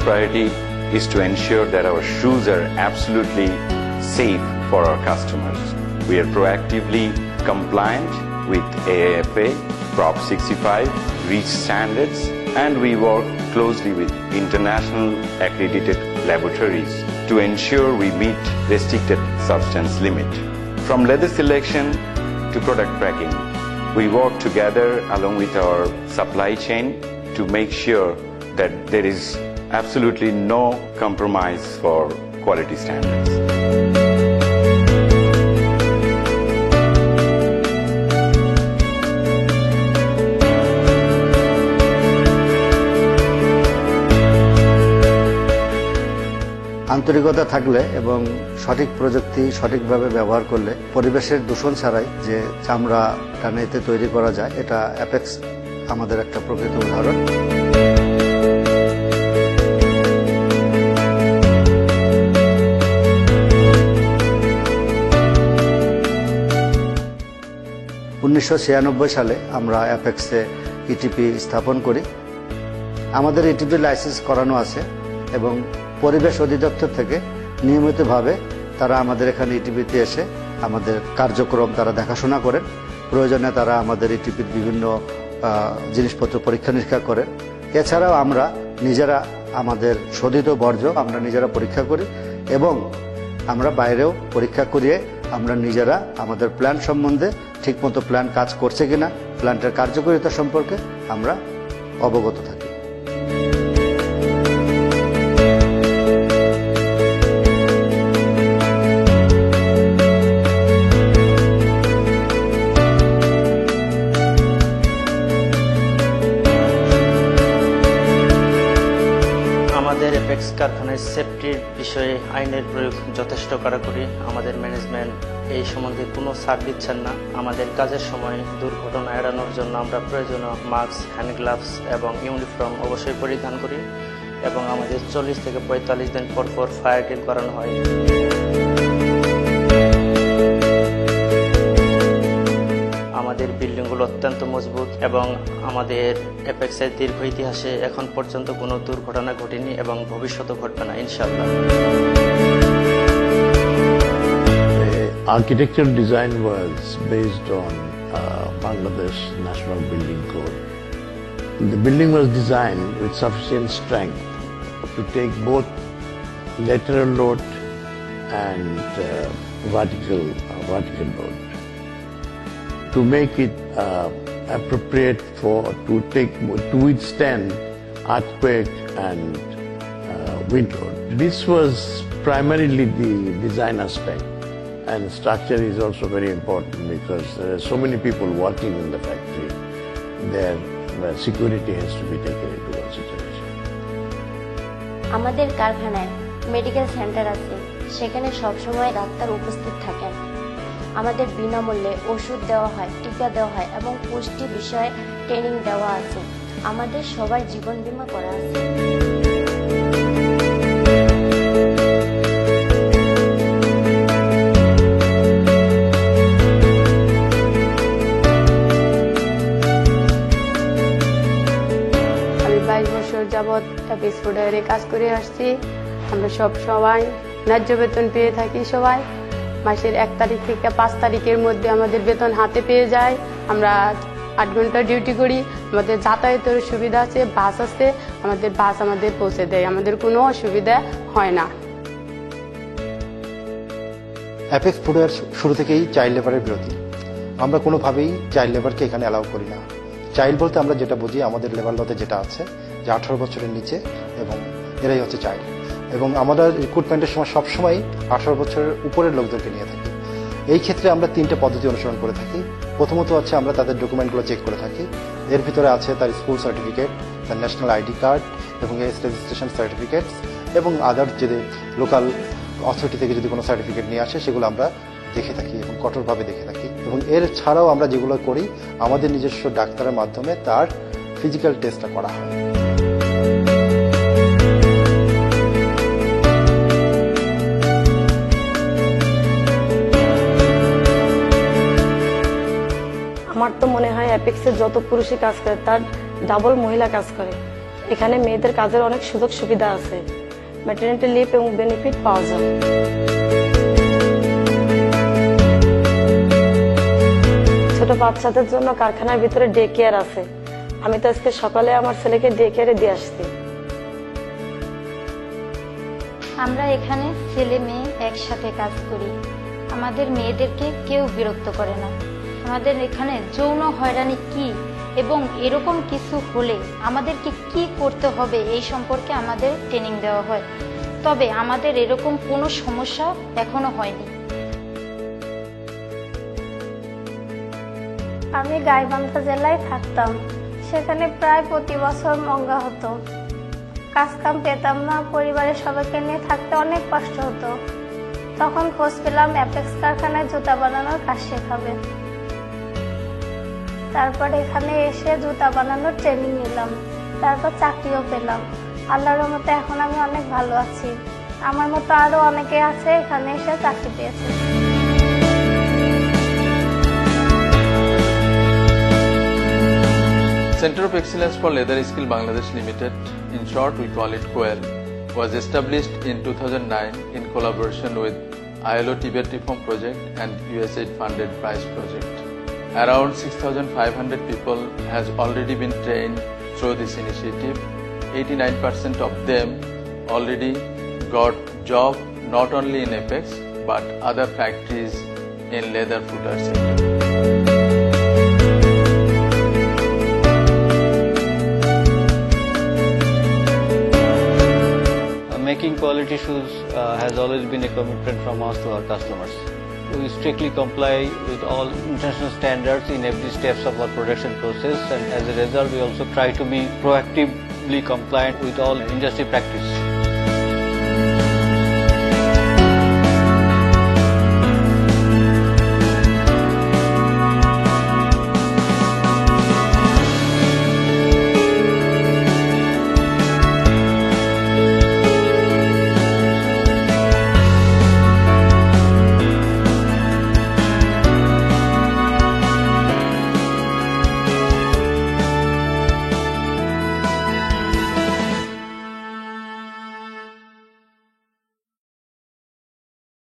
priority is to ensure that our shoes are absolutely safe for our customers. We are proactively compliant with AIFA, Prop 65, REACH standards, and we work closely with international accredited laboratories to ensure we meet restricted substance limit. From leather selection to product packing, we work together along with our supply chain to make sure that there is absolutely no compromise for quality standards. আন্তরিকতা থাকলে এবং সঠিক প্রযুক্তি সঠিকভাবে ব্যবহার করলে পরিবেশের দূষণ ছাড়াই যে চামড়া টানেতে তৈরি করা যায়, এটা অ্যাপেক্স আমাদের একটা প্রকৃত উদাহরণ। সালে আমরা অ্যাপেক্সে ইটিপি স্থাপন করি। আমাদের ইটিপি লাইসেন্স করানো আছে এবং পরিবেশ অধিদপ্তর থেকে নিয়মিতভাবে তারা আমাদের এখানে ইটিপিতে এসে আমাদের কার্যক্রম তারা দেখাশোনা করেন। প্রয়োজনে তারা আমাদের ইটিপির বিভিন্ন জিনিসপত্র পরীক্ষা নিরীক্ষা করেন। এছাড়াও আমরা নিজেরা আমাদের শোধিত বর্জ্য আমরা নিজেরা পরীক্ষা করি এবং আমরা বাইরেও পরীক্ষা করিয়ে আমরা নিজেরা আমাদের প্ল্যান সম্বন্ধে ঠিকমতো প্ল্যান কাজ করছে কিনা, প্ল্যান্টের কার্যকারিতা সম্পর্কে আমরা অবগত থাকি। আমাদের অ্যাপেক্স কারখানায় সেফটির বিষয়ে আইনের প্রয়োগ যথেষ্ট কড়াকড়ি। আমাদের ম্যানেজমেন্ট এই সম্বন্ধে কোনো ছাড় দিচ্ছেন না। আমাদের কাজের সময় দুর্ঘটনা এড়ানোর জন্য আমরা প্রয়োজনীয় মাস্ক, হ্যান্ড গ্লাভস এবং ইউনিফর্ম অবশ্যই পরিধান করি এবং আমাদের 40 থেকে 45 দিন পর পর ফায়ার ড্রিল করানো হয়। আমাদের বিল্ডিংগুলো অত্যন্ত মজবুত এবং আমাদের অ্যাপেক্সের দীর্ঘ ইতিহাসে এখন পর্যন্ত কোনো দুর্ঘটনা ঘটেনি এবং ভবিষ্যতেও ঘটবে না ইনশাআল্লাহ। Architectural design was based on Bangladesh National Building Code. The building was designed with sufficient strength to take both lateral load and vertical load, to make it appropriate to withstand earthquake and wind load. This was primarily the design aspect, and structure is also very important because there are so many people working in the factory. Their security has to be taken into consideration. আমাদের কারখানায় medical centre আছে, সেখানে সবসময় doctor উপস্থিত থাকেন। আমাদের বিনামূল্যে ওষুধ দেওয়া হয়, টিকা দেওয়া হয় এবং পুষ্টি বিষয়ে ট্রেনিং দেওয়া আছে। আমাদের সবার জীবন বীমা করা আছে। আমি 22 বছর যাবৎ অ্যাপেক্স ফুডওয়্যারে কাজ করে আসছি। আমরা সবাই ন্যায্য বেতন পেয়ে থাকি। সবাই মাসের 1 তারিখ থেকে 5 তারিখের মধ্যে আমাদের বেতন হাতে পেয়ে যায়। আমরা 8 ঘন্টা ডিউটি করি। আমাদের যাতায়াতের সুবিধা আছে, বাস আছে, আমাদের বাস আমাদের পৌঁছে দেয়, আমাদের কোনো অসুবিধা হয় না। অ্যাপেক্স ফুডওয়্যার শুরু থেকেই চাইল্ড লেবারের বিরোধী। আমরা কোনোভাবেই চাইল্ড লেবারকে এখানে অ্যালাউ করি না। চাইল্ড বলতে আমরা যেটা বুঝি, আমাদের লেবার লতে যেটা আছে যে 18 বছরের নিচে এবং এরাই হচ্ছে চাইল্ড। এবং আমরা রিক্রুটমেন্টের সময় সবসময় 18 বছরের উপরের লোকদেরকে নিয়ে থাকি। এই ক্ষেত্রে আমরা 3টে পদ্ধতি অনুসরণ করে থাকি। প্রথমত হচ্ছে আমরা তাদের ডকুমেন্টগুলো চেক করে থাকি। এর ভিতরে আছে তার স্কুল সার্টিফিকেট, তার ন্যাশনাল আইডি কার্ড এবং এস রেজিস্ট্রেশন সার্টিফিকেটস এবং আদার যদি লোকাল অথরিটি থেকে যদি কোনো সার্টিফিকেট নিয়ে আসে সেগুলো আমরা দেখে থাকি এবং কঠোরভাবে দেখে থাকি। এবং এর ছাড়াও আমরা যেগুলো করি আমাদের নিজস্ব ডাক্তারের মাধ্যমে তার ফিজিক্যাল টেস্টটা করা হয়। আমার তো মনে হয় অ্যাপেক্সে যত পুরুষই কাজ করে তার ডাবল মহিলা কাজ করে। এখানে মেয়েদের কাজের অনেক সুযোগ সুবিধা আছে, ম্যাটারনিটি লিভ এবং বেনিফিট পাওয়া যায়। ছোট বাচ্চাদের জন্য কারখানার ভিতরে ডে কেয়ার আছে। আমি তো আজকে সকালে আমার ছেলেকে ডে কেয়ারে দিয়ে আসছি। আমরা এখানে ছেলে মেয়ে একসাথে কাজ করি। আমাদের মেয়েদেরকে কেউ বিরক্ত করে না। আমাদের এখানে যৌন হয়রানি কি এবং এরকম কিছু হলে আমাদেরকে কি করতে হবে এই সম্পর্কে আমাদের ট্রেনিং দেওয়া হয়। তবে আমাদের এরকম কোনো সমস্যা এখনো হয়নি। আমি গাইবান্ধা জেলায় থাকতাম। সেখানে প্রায় প্রতি বছর মঙ্গা হতো। কাজ কাম পেতাম না, পরিবারের সবাইকে নিয়ে থাকতে অনেক কষ্ট হতো। তখন খোঁজ পেলাম অ্যাপেক্স কারখানায় জুতা বানানোর কাজ শেখাবে। তারপর এখানে এসে জুতা বানানোর ট্রেনিং নিলাম, তারপর চাকরিও পেলাম। আল্লাহর রহমতে এখন আমি অনেক ভালো আছি। আমার মতো আরো অনেকে আছে এখানে এসে চাকরি পেয়েছে। Center of Excellence for Leather Skill Bangladesh Limited, in short we call it COEL, was established in 2009 in collaboration with ILO Tibet Reform Project and USAID funded PRIZE project. Around 6,500 people has already been trained through this initiative. 89% of them already got job not only in Apex but other factories in leather footwear sector. Making quality shoes has always been a commitment from us to our customers. We strictly comply with all international standards in every steps of our production process, and as a result we also try to be proactively compliant with all industry practice.